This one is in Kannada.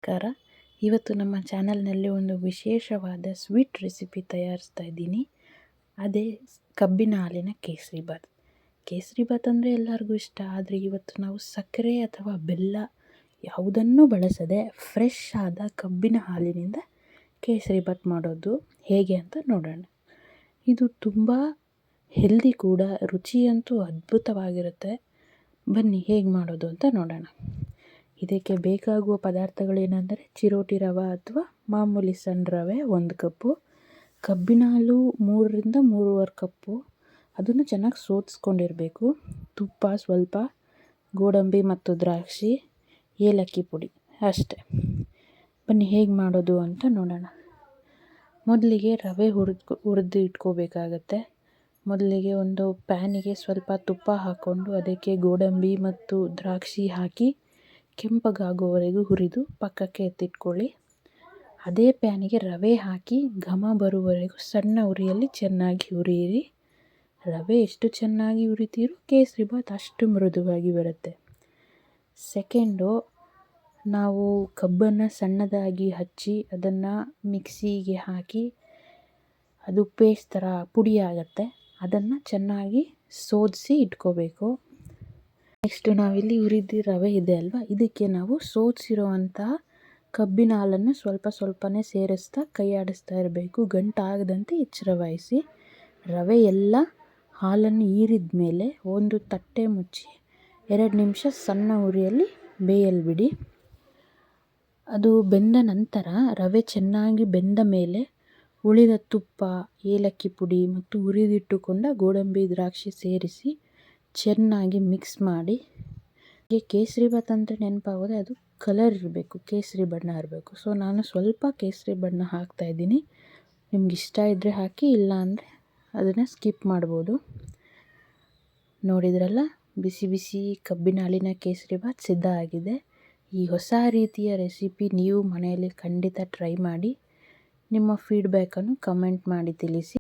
ನಮಸ್ಕಾರ. ಇವತ್ತು ನಮ್ಮ ಚಾನಲ್ನಲ್ಲಿ ಒಂದು ವಿಶೇಷವಾದ ಸ್ವೀಟ್ ರೆಸಿಪಿ ತಯಾರಿಸ್ತಾ ಇದ್ದೀನಿ. ಅದೇ ಕಬ್ಬಿನ ಹಾಲಿನ ಕೇಸರಿಬಾತ್. ಕೇಸರಿಬಾತ್ ಅಂದರೆ ಎಲ್ಲರಿಗೂ ಇಷ್ಟ. ಆದರೆ ಇವತ್ತು ನಾವು ಸಕ್ಕರೆ ಅಥವಾ ಬೆಲ್ಲ ಯಾವುದನ್ನೂ ಬಳಸದೆ ಫ್ರೆಶ್ ಆದ ಕಬ್ಬಿನ ಹಾಲಿನಿಂದ ಕೇಸರಿಬಾತ್ ಮಾಡೋದು ಹೇಗೆ ಅಂತ ನೋಡೋಣ. ಇದು ತುಂಬ ಹೆಲ್ದಿ ಕೂಡ, ರುಚಿಯಂತೂ ಅದ್ಭುತವಾಗಿರುತ್ತೆ. ಬನ್ನಿ ಹೇಗೆ ಮಾಡೋದು ಅಂತ ನೋಡೋಣ. ಇದಕ್ಕೆ ಬೇಕಾಗುವ ಪದಾರ್ಥಗಳೇನೆಂದರೆ ಚಿರೋಟಿ ರವೆ ಅಥವಾ ಮಾಮೂಲಿ ಸಣ್ಣ ರವೆ 1 ಕಪ್ಪು, ಕಬ್ಬಿನ ಹಾಲು 3ರಿಂದ 3.5 ಕಪ್ಪು, ಅದನ್ನು ಚೆನ್ನಾಗಿ ಸೋದಿಸ್ಕೊಂಡಿರಬೇಕು, ತುಪ್ಪ ಸ್ವಲ್ಪ, ಗೋಡಂಬಿ ಮತ್ತು ದ್ರಾಕ್ಷಿ, ಏಲಕ್ಕಿ ಪುಡಿ ಅಷ್ಟೇ. ಬನ್ನಿ ಹೇಗೆ ಮಾಡೋದು ಅಂತ ನೋಡೋಣ. ಮೊದಲಿಗೆ ರವೆ ಹುರಿದು ಇಟ್ಕೋಬೇಕಾಗತ್ತೆ. ಮೊದಲಿಗೆ ಒಂದು ಪ್ಯಾನಿಗೆ ಸ್ವಲ್ಪ ತುಪ್ಪ ಹಾಕ್ಕೊಂಡು ಅದಕ್ಕೆ ಗೋಡಂಬಿ ಮತ್ತು ದ್ರಾಕ್ಷಿ ಹಾಕಿ ಕೆಂಪಗಾಗುವವರೆಗೂ ಹುರಿದು ಪಕ್ಕಕ್ಕೆ ಎತ್ತಿಟ್ಕೊಳ್ಳಿ. ಅದೇ ಪ್ಯಾನಿಗೆ ರವೆ ಹಾಕಿ ಘಮ ಬರುವವರೆಗೂ ಸಣ್ಣ ಉರಿಯಲ್ಲಿ ಚೆನ್ನಾಗಿ ಹುರಿಯಿರಿ. ರವೆ ಎಷ್ಟು ಚೆನ್ನಾಗಿ ಹುರಿತೀರೋ ಕೇಸರಿಬಾತ್ ಅಷ್ಟು ಮೃದುವಾಗಿ ಬರುತ್ತೆ. ಸೆಕೆಂಡು, ನಾವು ಕಬ್ಬನ್ನು ಸಣ್ಣದಾಗಿ ಹಚ್ಚಿ ಅದನ್ನು ಮಿಕ್ಸಿಗೆ ಹಾಕಿ ಅದು ಪೇಸ್ಟ್ ಥರ ಪುಡಿ ಆಗುತ್ತೆ. ಅದನ್ನು ಚೆನ್ನಾಗಿ ಸೋದಿಸಿ ಇಟ್ಕೋಬೇಕು. ನೆಕ್ಸ್ಟು ನಾವಿಲ್ಲಿ ಹುರಿದ ರವೆ ಇದೆ ಅಲ್ವಾ, ಇದಕ್ಕೆ ನಾವು ಸೋದಿಸಿರುವಂತಹ ಕಬ್ಬಿನ ಹಾಲನ್ನು ಸ್ವಲ್ಪ ಸ್ವಲ್ಪನೇ ಸೇರಿಸ್ತಾ ಕೈ ಆಡಿಸ್ತಾ ಇರಬೇಕು. ಗಂಟಾಗದಂತೆ ಎಚ್ಚರ ವಹಿಸಿ. ರವೆ ಎಲ್ಲ ಹಾಲನ್ನು ಹೀರಿದ ಮೇಲೆ ಒಂದು ತಟ್ಟೆ ಮುಚ್ಚಿ 2 ನಿಮಿಷ ಸಣ್ಣ ಉರಿಯಲ್ಲಿ ಬೇಯಲು ಬಿಡಿ. ಅದು ಬೆಂದ ನಂತರ ರವೆ ಚೆನ್ನಾಗಿ ಬೆಂದ ಮೇಲೆ ಉಳಿದ ತುಪ್ಪ, ಏಲಕ್ಕಿ ಪುಡಿ ಮತ್ತು ಹುರಿದಿಟ್ಟುಕೊಂಡ ಗೋಡಂಬಿ ದ್ರಾಕ್ಷಿ ಸೇರಿಸಿ ಚೆನ್ನಾಗಿ ಮಿಕ್ಸ್ ಮಾಡಿ. ಕೇಸರಿಬಾತ್ ಅಂದರೆ ನೆನಪಾಗೋದೆ ಅದು ಕಲರ್ ಇರಬೇಕು, ಕೇಸರಿ ಬಣ್ಣ ಇರಬೇಕು. ಸೊ ನಾನು ಸ್ವಲ್ಪ ಕೇಸರಿ ಬಣ್ಣ ಹಾಕ್ತಾಯಿದ್ದೀನಿ. ನಿಮ್ಗೆ ಇಷ್ಟ ಇದ್ದರೆ ಹಾಕಿ, ಇಲ್ಲ ಅಂದರೆ ಅದನ್ನು ಸ್ಕಿಪ್ ಮಾಡ್ಬೋದು. ನೋಡಿದ್ರಲ್ಲ, ಬಿಸಿ ಬಿಸಿ ಕಬ್ಬಿನ ಹಾಲಿನ ಕೇಸರಿಬಾತ್ ಸಿದ್ಧ ಆಗಿದೆ. ಈ ಹೊಸ ರೀತಿಯ ರೆಸಿಪಿ ನೀವು ಮನೆಯಲ್ಲಿ ಖಂಡಿತ ಟ್ರೈ ಮಾಡಿ. ನಿಮ್ಮ ಫೀಡ್ಬ್ಯಾಕನ್ನು ಕಮೆಂಟ್ ಮಾಡಿ ತಿಳಿಸಿ.